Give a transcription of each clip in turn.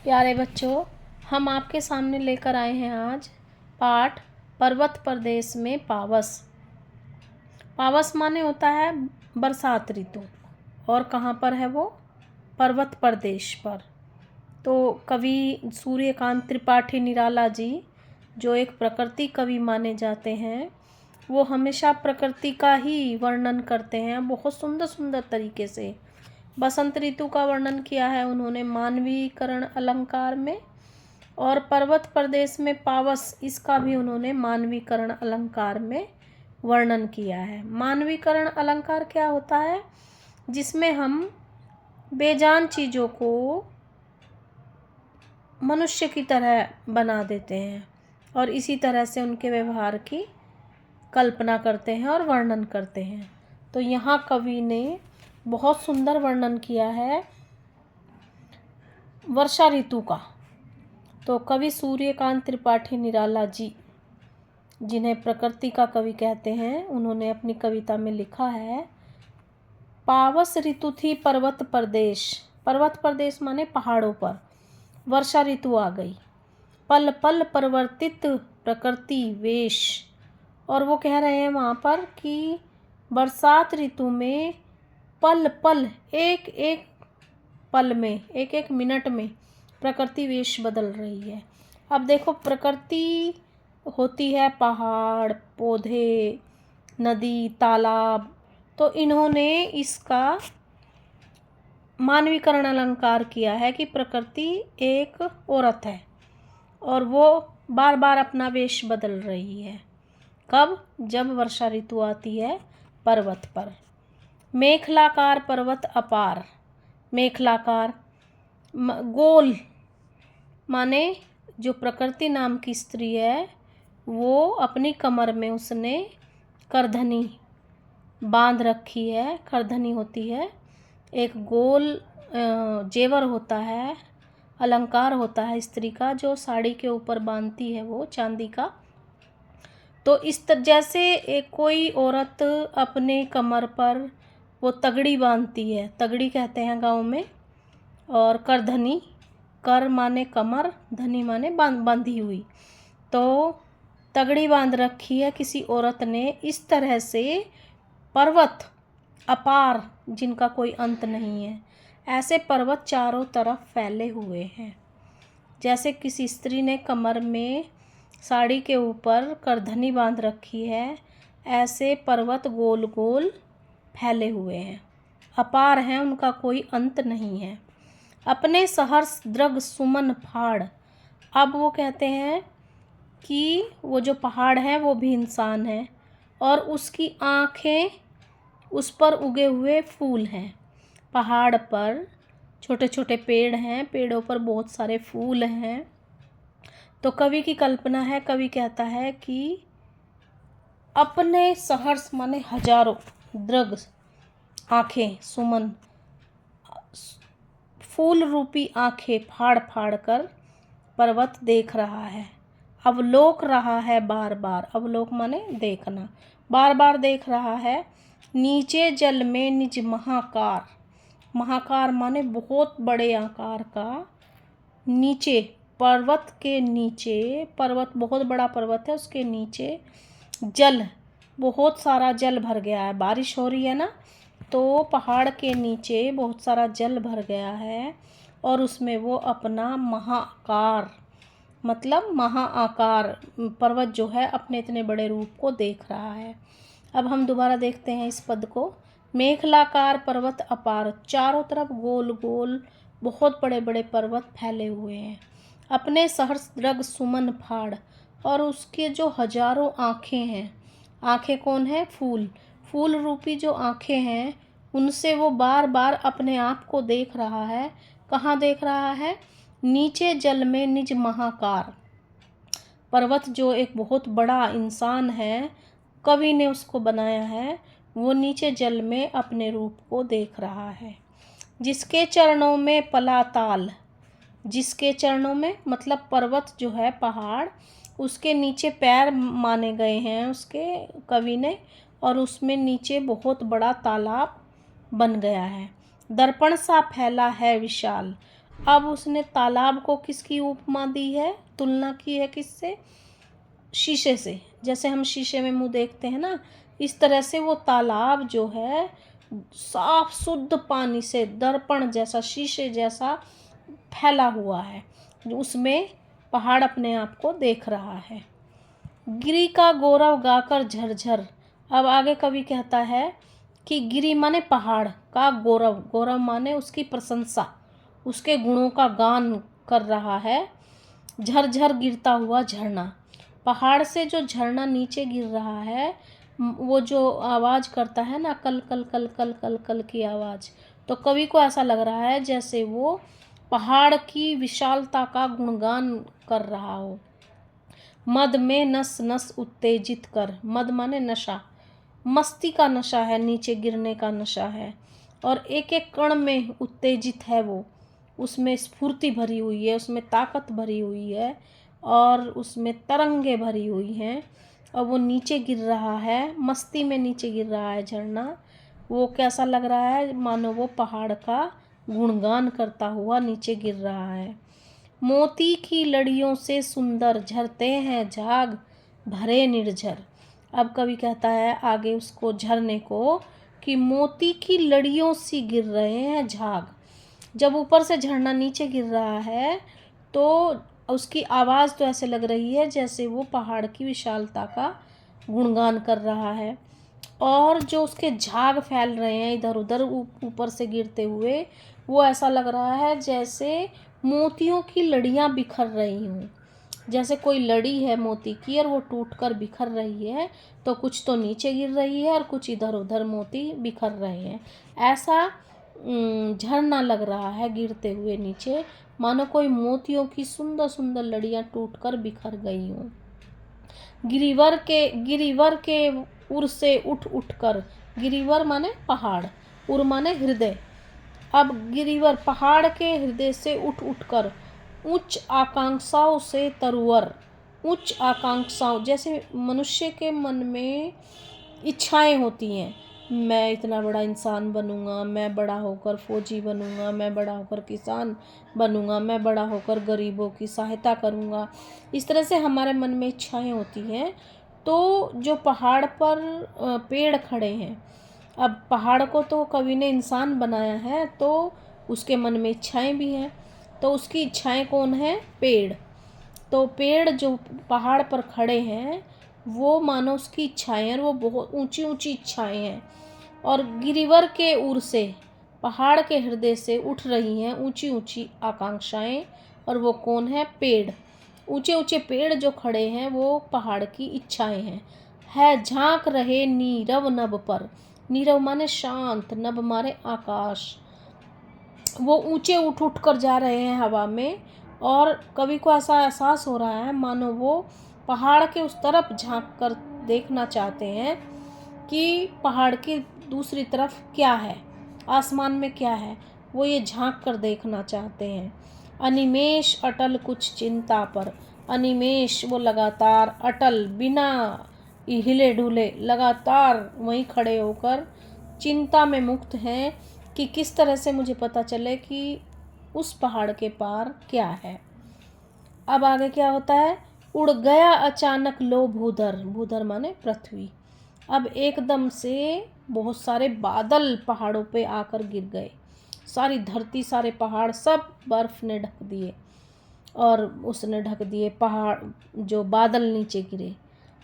प्यारे बच्चों, हम आपके सामने लेकर आए हैं आज पाठ पर्वत प्रदेश में पावस। पावस माने होता है बरसात ऋतु, और कहाँ पर है वो? पर्वत प्रदेश पर। तो कवि सूर्यकांत त्रिपाठी निराला जी, जो एक प्रकृति कवि माने जाते हैं, वो हमेशा प्रकृति का ही वर्णन करते हैं बहुत सुंदर सुंदर तरीके से। बसंत ऋतु का वर्णन किया है उन्होंने मानवीकरण अलंकार में, और पर्वत प्रदेश में पावस, इसका भी उन्होंने मानवीकरण अलंकार में वर्णन किया है। मानवीकरण अलंकार क्या होता है? जिसमें हम बेजान चीज़ों को मनुष्य की तरह बना देते हैं और इसी तरह से उनके व्यवहार की कल्पना करते हैं और वर्णन करते हैं। तो यहाँ कवि ने बहुत सुंदर वर्णन किया है वर्षा ऋतु का। तो कवि सूर्यकांत त्रिपाठी निराला जी, जिन्हें प्रकृति का कवि कहते हैं, उन्होंने अपनी कविता में लिखा है, पावस ऋतु थी पर्वत प्रदेश। पर्वत प्रदेश माने पहाड़ों पर। वर्षा ऋतु आ गई, पल पल परिवर्तित प्रकृति वेश। और वो कह रहे हैं वहाँ पर कि बरसात ऋतु में पल पल, एक एक पल में, एक एक मिनट में प्रकृति वेश बदल रही है। अब देखो, प्रकृति होती है पहाड़, पौधे, नदी, तालाब। तो इन्होंने इसका मानवीकरण अलंकार किया है कि प्रकृति एक औरत है और वो बार बार अपना वेश बदल रही है। कब? जब वर्षा ऋतु आती है पर्वत पर। मेखलाकार पर्वत अपार। मेखलाकार गोल माने जो प्रकृति नाम की स्त्री है, वो अपनी कमर में उसने करधनी बांध रखी है। करधनी होती है एक गोल जेवर होता है, अलंकार होता है स्त्री का, जो साड़ी के ऊपर बांधती है, वो चांदी का। तो इस तरह जैसे एक कोई औरत अपने कमर पर वो तगड़ी बांधती है, तगड़ी कहते हैं गांव में, और करधनी, कर माने कमर, धनी माने बांधी हुई। तो तगड़ी बांध रखी है किसी औरत ने। इस तरह से पर्वत अपार, जिनका कोई अंत नहीं है, ऐसे पर्वत चारों तरफ फैले हुए हैं। जैसे किसी स्त्री ने कमर में साड़ी के ऊपर करधनी बांध रखी है, ऐसे पर्वत गोल गोल फैले हुए हैं, अपार हैं, उनका कोई अंत नहीं है। अपने सहर्ष दृग सुमन फाड़। अब वो कहते हैं कि वो जो पहाड़ है वो भी इंसान है, और उसकी आँखें, उस पर उगे हुए फूल हैं। पहाड़ पर छोटे छोटे पेड़ हैं, पेड़ों पर बहुत सारे फूल हैं। तो कवि की कल्पना है, कवि कहता है कि अपने सहर्ष माने हजारों, दृग आँखें, सुमन फूल रूपी आँखें फाड़ फाड़ कर पर्वत देख रहा है, अवलोक रहा है बार बार। अवलोक माने देखना, बार बार देख रहा है। नीचे जल में निज महाकार। महाकार माने बहुत बड़े आकार का। नीचे, पर्वत के नीचे, पर्वत बहुत बड़ा पर्वत है, उसके नीचे जल, बहुत सारा जल भर गया है। बारिश हो रही है ना, तो पहाड़ के नीचे बहुत सारा जल भर गया है, और उसमें वो अपना महाकार मतलब महाआकार पर्वत जो है, अपने इतने बड़े रूप को देख रहा है। अब हम दोबारा देखते हैं इस पद को। मेखलाकार पर्वत अपार, चारों तरफ गोल गोल बहुत बड़े बड़े पर्वत फैले हुए हैं। अपने सहर्ष दृग सुमन फाड़, और उसके जो हजारों आँखें हैं, आँखें कौन है? फूल, फूल रूपी जो आँखें हैं, उनसे वो बार बार अपने आप को देख रहा है। कहाँ देख रहा है? नीचे जल में निज महाकार। पर्वत जो एक बहुत बड़ा इंसान है, कवि ने उसको बनाया है, वो नीचे जल में अपने रूप को देख रहा है। जिसके चरणों में पलाताल। जिसके चरणों में मतलब पर्वत जो है, पहाड़, उसके नीचे पैर माने गए हैं उसके, कवि ने, और उसमें नीचे बहुत बड़ा तालाब बन गया है। दर्पण सा फैला है विशाल। अब उसने तालाब को किसकी उपमा दी है, तुलना की है किससे, शीशे से। जैसे हम शीशे में मुंह देखते हैं ना, इस तरह से वो तालाब जो है साफ शुद्ध पानी से दर्पण जैसा, शीशे जैसा फैला हुआ है, उसमें पहाड़ अपने आप को देख रहा है। गिरी का गौरव गाकर झरझर। अब आगे कवि कहता है कि गिरी माने पहाड़ का गौरव, गौरव माने उसकी प्रशंसा, उसके गुणों का गान कर रहा है। झरझर गिरता हुआ झरना, पहाड़ से जो झरना नीचे गिर रहा है, वो जो आवाज़ करता है ना, कल कल कल कल कल कल की आवाज़, तो कवि को ऐसा लग रहा है जैसे वो पहाड़ की विशालता का गुणगान कर रहा हो। मद में नस नस उत्तेजित कर, मद माने नशा, मस्ती का नशा है, नीचे गिरने का नशा है, और एक एक कण में उत्तेजित है वो, उसमें स्फूर्ति भरी हुई है, उसमें ताकत भरी हुई है, और उसमें तरंगे भरी हुई हैं, और वो नीचे गिर रहा है, मस्ती में नीचे गिर रहा है झरना। वो कैसा लग रहा है, मानो वो पहाड़ का गुणगान करता हुआ नीचे गिर रहा है। मोती की लड़ियों से सुंदर झरते हैं झाग भरे निर्झर। अब कवि कहता है आगे उसको, झरने को, कि मोती की लड़ियों सी गिर रहे हैं झाग। जब ऊपर से झरना नीचे गिर रहा है तो उसकी आवाज़ तो ऐसे लग रही है जैसे वो पहाड़ की विशालता का गुणगान कर रहा है, और जो उसके झाग फैल रहे हैं इधर उधर ऊपर से गिरते हुए, वो ऐसा लग रहा है जैसे मोतियों की लड़ियाँ बिखर रही हूँ। जैसे कोई लड़ी है मोती की और वो टूटकर बिखर रही है, तो कुछ तो नीचे गिर रही है और कुछ इधर उधर मोती बिखर रहे हैं। ऐसा झरना लग रहा है गिरते हुए नीचे, मानो कोई मोतियों की सुंदर सुंदर लड़ियाँ टूटकर बिखर गई हों। गिरिवर के उर से उठ उठ कर, गिरिवर माने पहाड़, उर माने हृदय। अब गिरिवर पहाड़ के हृदय से उठ उठ कर, उच्च आकांक्षाओं से तरुवर, उच्च आकांक्षाओं, जैसे मनुष्य के मन में इच्छाएं होती हैं, मैं इतना बड़ा इंसान बनूंगा, मैं बड़ा होकर फौजी बनूंगा, मैं बड़ा होकर किसान बनूंगा, मैं बड़ा होकर गरीबों की सहायता करूंगा। इस तरह से हमारे मन में इच्छाएं होती हैं। तो जो पहाड़ पर पेड़ खड़े हैं, अब पहाड़ को तो कवि ने इंसान बनाया है, तो उसके मन में इच्छाएं भी हैं, तो उसकी इच्छाएं कौन है, पेड़। तो पेड़ जो पहाड़ पर खड़े हैं वो मानो उसकी इच्छाएं, और वो बहुत ऊंची ऊंची इच्छाएं हैं। और गिरिवर के उर से, पहाड़ के हृदय से उठ रही हैं ऊंची ऊंची आकांक्षाएं, और वो कौन है, पेड़। ऊंचे ऊंचे पेड़ जो खड़े हैं वो पहाड़ की इच्छाएं हैं। है झांक रहे नीरव नभ पर, नीरव माने शांत, नभ माने आकाश। वो ऊंचे उठ उठ कर जा रहे हैं हवा में, और कवि को ऐसा एहसास हो रहा है मानो वो पहाड़ के उस तरफ झांक कर देखना चाहते हैं कि पहाड़ की दूसरी तरफ क्या है, आसमान में क्या है, वो ये झांक कर देखना चाहते हैं। अनिमेष अटल कुछ चिंता पर, अनिमेष वो लगातार, अटल बिना हिले डुले, लगातार वहीं खड़े होकर चिंता में मुक्त हैं कि किस तरह से मुझे पता चले कि उस पहाड़ के पार क्या है। अब आगे क्या होता है, उड़ गया अचानक लो भूधर, भूधर माने पृथ्वी। अब एकदम से बहुत सारे बादल पहाड़ों पे आकर गिर गए, सारी धरती, सारे पहाड़ सब बर्फ ने ढक दिए, और उसने ढक दिए पहाड़, जो बादल नीचे गिरे।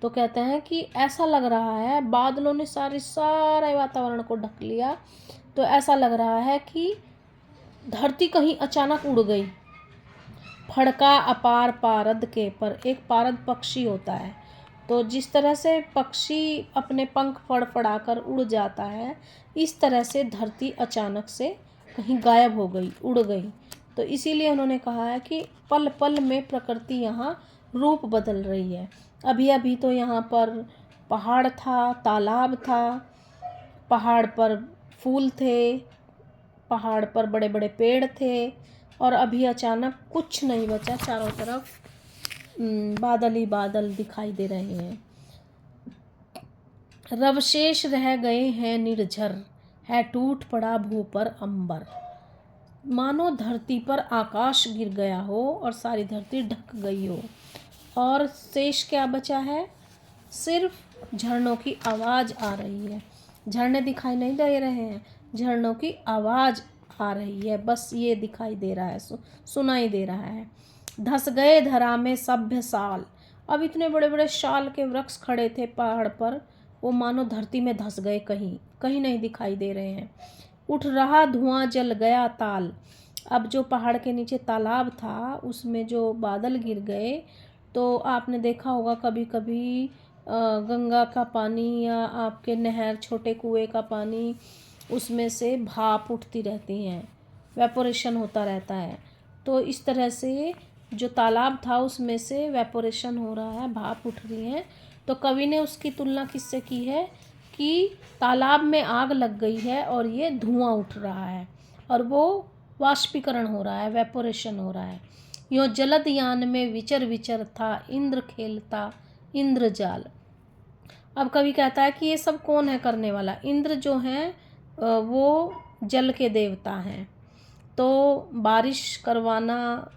तो कहते हैं कि ऐसा लग रहा है बादलों ने सारे वातावरण को ढक लिया, तो ऐसा लग रहा है कि धरती कहीं अचानक उड़ गई। फड़का अपार पारद के पर, एक पारद पक्षी होता है, तो जिस तरह से पक्षी अपने पंख फड़फड़ाकर उड़ जाता है, इस तरह से धरती अचानक से कहीं गायब हो गई, उड़ गई। तो इसीलिए उन्होंने कहा है कि पल पल में प्रकृति यहाँ रूप बदल रही है। अभी अभी तो यहाँ पर पहाड़ था, तालाब था, पहाड़ पर फूल थे, पहाड़ पर बड़े बड़े पेड़ थे, और अभी अचानक कुछ नहीं बचा, चारों तरफ बादल ही बादल दिखाई दे रहे हैं। रवशेष रह गए हैं निर्झर, है टूट पड़ा भू पर अंबर। मानो धरती पर आकाश गिर गया हो और सारी धरती ढक गई हो, और शेष क्या बचा है? सिर्फ झरनों की आवाज़ आ रही है। झरने दिखाई नहीं दे रहे हैं, झरनों की आवाज़ आ रही है, बस ये दिखाई दे रहा है, सुनाई दे रहा है। धस गए धरा में सभ्य साल। अब इतने बड़े बड़े शाल के वृक्ष खड़े थे पहाड़ पर, वो मानो धरती में धस गए, कहीं कहीं नहीं दिखाई दे रहे हैं। उठ रहा धुआं जल गया ताल। अब जो पहाड़ के नीचे तालाब था उसमें जो बादल गिर गए, तो आपने देखा होगा कभी कभी गंगा का पानी या आपके नहर छोटे कुएं का पानी, उसमें से भाप उठती रहती हैं, वेपोरेशन होता रहता है। तो इस तरह से जो तालाब था उसमें से वेपोरेशन हो रहा है, भाप उठ रही है। तो कवि ने उसकी तुलना किससे की है कि तालाब में आग लग गई है और ये धुआं उठ रहा है और वो वाष्पीकरण हो रहा है, वेपोरेशन हो रहा है। यो जलद यान में विचर विचर था इंद्र खेलता इंद्रजाल। अब कवि कहता है कि ये सब कौन है करने वाला? इंद्र जो हैं वो जल के देवता हैं, तो बारिश करवाना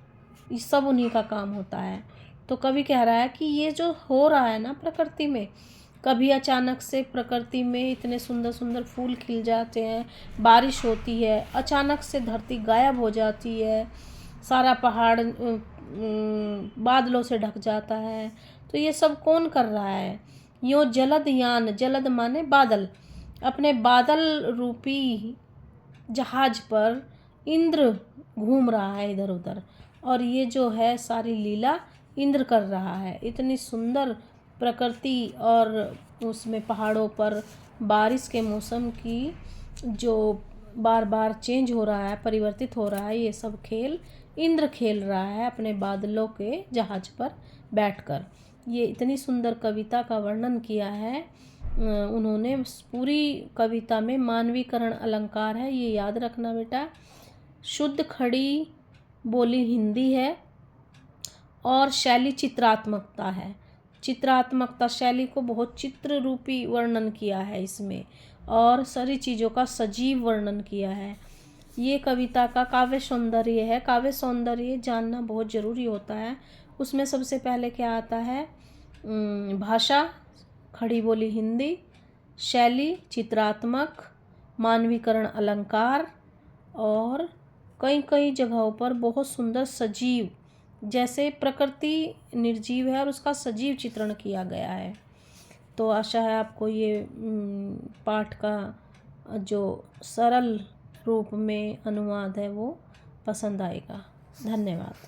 ये सब उन्हीं का काम होता है। तो कवि कह रहा है कि ये जो हो रहा है ना प्रकृति में, कभी अचानक से प्रकृति में इतने सुंदर सुंदर फूल खिल जाते हैं, बारिश होती है, अचानक से धरती गायब हो जाती है, सारा पहाड़ बादलों से ढक जाता है। तो ये सब कौन कर रहा है? यो जलद यान, जलद माने बादल, अपने बादल रूपी जहाज पर इंद्र घूम रहा है इधर उधर, और ये जो है सारी लीला इंद्र कर रहा है। इतनी सुंदर प्रकृति और उसमें पहाड़ों पर बारिश के मौसम की जो बार बार चेंज हो रहा है, परिवर्तित हो रहा है, ये सब खेल इंद्र खेल रहा है अपने बादलों के जहाज पर बैठकर। ये इतनी सुंदर कविता का वर्णन किया है उन्होंने। पूरी कविता में मानवीकरण अलंकार है, ये याद रखना बेटा। शुद्ध खड़ी बोली हिंदी है और शैली चित्रात्मकता है। चित्रात्मकता शैली को बहुत चित्र रूपी वर्णन किया है इसमें, और सारी चीज़ों का सजीव वर्णन किया है। ये कविता का काव्य सौंदर्य है। काव्य सौंदर्य जानना बहुत ज़रूरी होता है। उसमें सबसे पहले क्या आता है? भाषा खड़ी बोली हिंदी, शैली चित्रात्मक, मानवीकरण अलंकार, और कई कई जगहों पर बहुत सुंदर सजीव, जैसे प्रकृति निर्जीव है और उसका सजीव चित्रण किया गया है। तो आशा है आपको ये पाठ का जो सरल रूप में अनुवाद है वो पसंद आएगा। धन्यवाद।